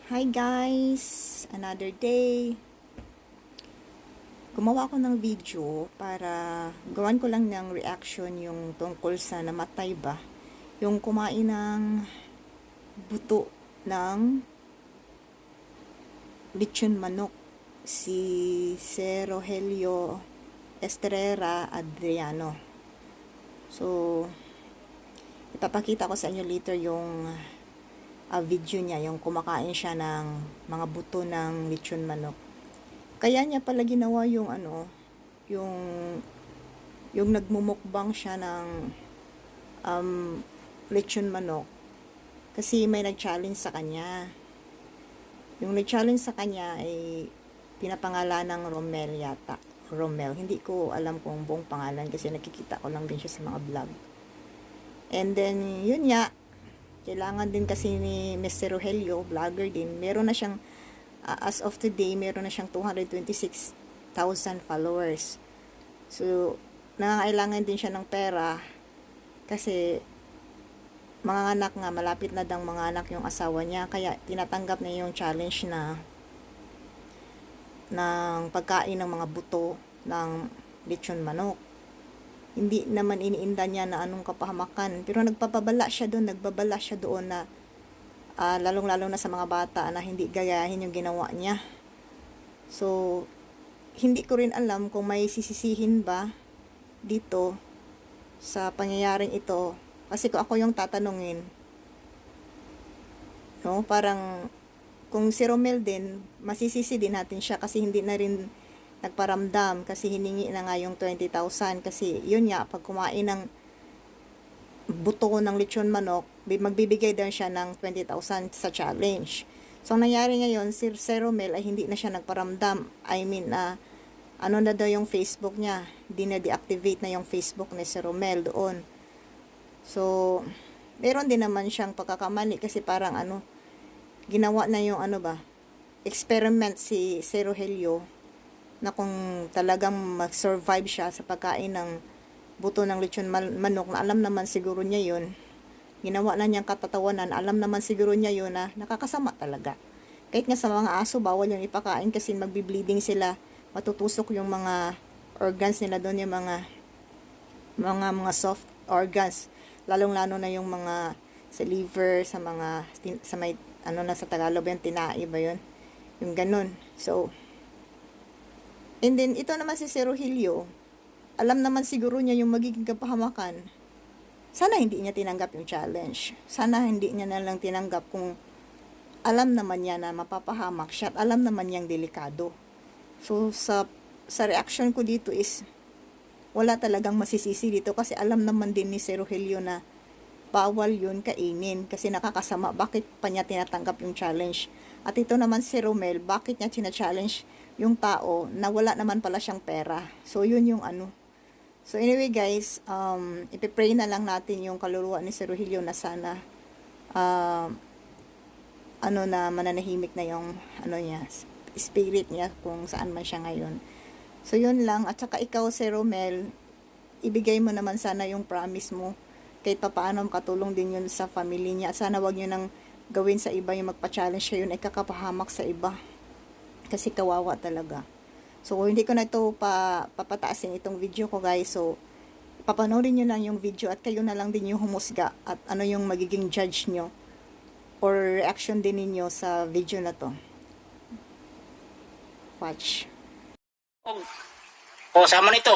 Hi guys! Another day. Gumawa ako ng video para gawan ko lang ng reaction yung tungkol sa namatay ba. Yung kumain ng buto ng lechon manok. Si Sir Rogelio Estrella Adriano. So, ipapakita ko sa inyo later yung video niya, yung kumakain siya ng mga buto ng lechon manok. Kaya niya pala ginawa yung yung nagmumukbang siya ng lechon manok kasi may nag-challenge sa kanya. Yung nag-challenge sa kanya ay pinapangalan ng Romel yata. Romel. Hindi ko alam kung buong pangalan kasi nakikita ko lang din siya sa mga vlog. And then, yun nga, kailangan din kasi ni Mr. Rogelio, vlogger din, meron na siyang, as of today, meron na siyang 226,000 followers. So, nangangailangan din siya ng pera kasi mga anak nga, malapit na dang mga anak yung asawa niya, kaya tinatanggap niya yung challenge na ng pagkain ng mga buto ng lechon manok. Hindi naman iniinda niya na anong kapahamakan, pero nagbabala siya doon na lalong-lalo na sa mga bata na hindi gayahin yung ginawa niya. So, hindi ko rin alam kung may sisisihin ba dito sa pangyayaring ito. Kasi kung ako yung tatanungin, no, parang kung si Romel din, masisisi din natin siya kasi hindi na rin nagparamdam kasi hiningi na nga yung 20,000 kasi yun nga, pag kumain ng buto ng lechon manok, magbibigay din siya ng 20,000 sa challenge. So, ang nangyari ngayon, si Sir Romel ay hindi na siya nagparamdam. I mean, ano na daw yung Facebook niya, deactivate na yung Facebook ni Sir Romel doon. So, meron din naman siyang pagkakamali kasi parang ginawa na yung experiment si Sir Rogelio na kung talagang mag-survive siya sa pagkain ng buto ng lechon manok na alam naman siguro niya yun, ginawa na niyang katatawanan, alam naman siguro niya yun na nakakasama talaga. Kahit nga sa mga aso, bawal yung ipakain kasi magbi-bleeding sila, matutusok yung mga organs nila doon, yung mga soft organs, lalong-lalo na yung mga sa liver, sa may sa Tagalog yung tinai ba yun, yung ganun. So, and then ito naman si Sir Rogelio, alam naman siguro niya yung magiging kapahamakan. Sana hindi niya tinanggap yung challenge. Sana hindi niya na lang tinanggap kung alam naman niya na mapapahamak siya at alam naman niyang delikado. So, sa reaction ko dito is wala talagang masisisi dito kasi alam naman din ni Sir Rogelio na bawal yun kainin kasi nakakasama. Bakit pa niya tinatanggap yung challenge? At ito naman si Romel, bakit niya china-challenge yung tao na wala naman pala siyang pera? So, yun yung So, anyway guys, ipipray na lang natin yung kaluluwa ni Sir Rogelio na sana na mananahimik na yung niya, spirit niya kung saan man siya ngayon. So, yun lang. At saka ikaw, Sir Romel, ibigay mo naman sana yung promise mo. Kahit papaano makatulong din yun sa family niya. Sana wag nyo nang gawin sa iba yung magpa-challenge siya yun ay kakapahamak sa iba. Kasi kawawa talaga. So, hindi ko na ito papataasin itong video ko guys. So, papanoorin nyo lang yung video at kayo na lang din yung humusga at ano yung magiging judge nyo or reaction din ninyo sa video na to. Watch. Sama nito.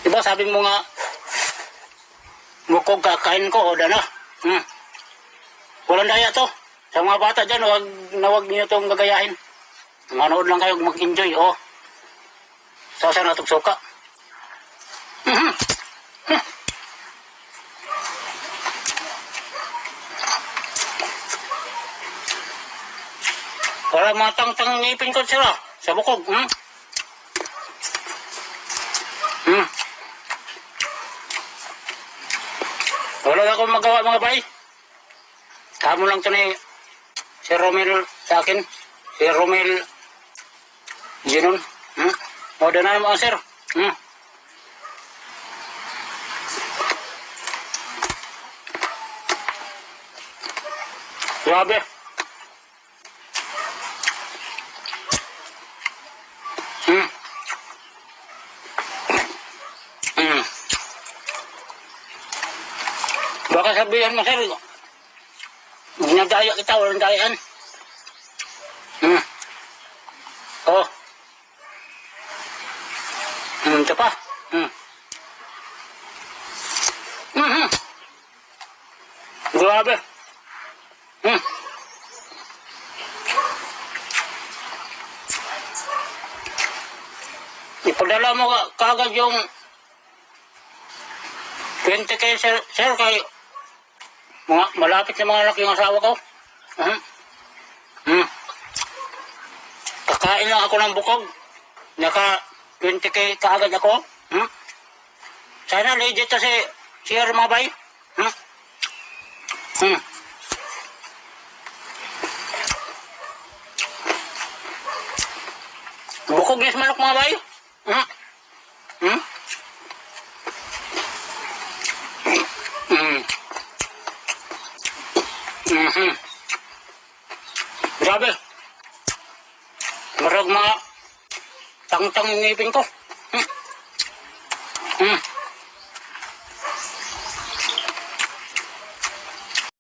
Diba sabi mo nga, mukog kakain ko, o na. Walang daya to. Sa mga bata dyan, wag niyo itong gagayahin. Manood lang kayo, mag-enjoy, Sasa na itong suka. Para matang-tang ngipin ko sila, sa bukog, Wala na akong magawa mga bay. Kamo lang ito ni si Romel sa akin. Si Romel Ginon. O na naman sir. Grabe. Hmm. Hmm. Baka sabihan mo, sir, ginadaya kita, walang dayaan. Hmm. Oh. Ito pa. Hmm. Hmm. Grabe. Hmm. Ipadala mo kaagad yung 20K, sir, kay malapit na mga anak yung asawa ko. Hmm. Hmm. Kakain lang ako ng bukog. Naka 20K kaagad ako. Hmm. Sana legit to si Sir Mabay. Hmm. Hmm. Bukog yes manok mga bay. Hmm. Hmm. Hmm. Hmm. Grabe. Marag mga tang-tang yung ngipin ko. Hmm. Hmm.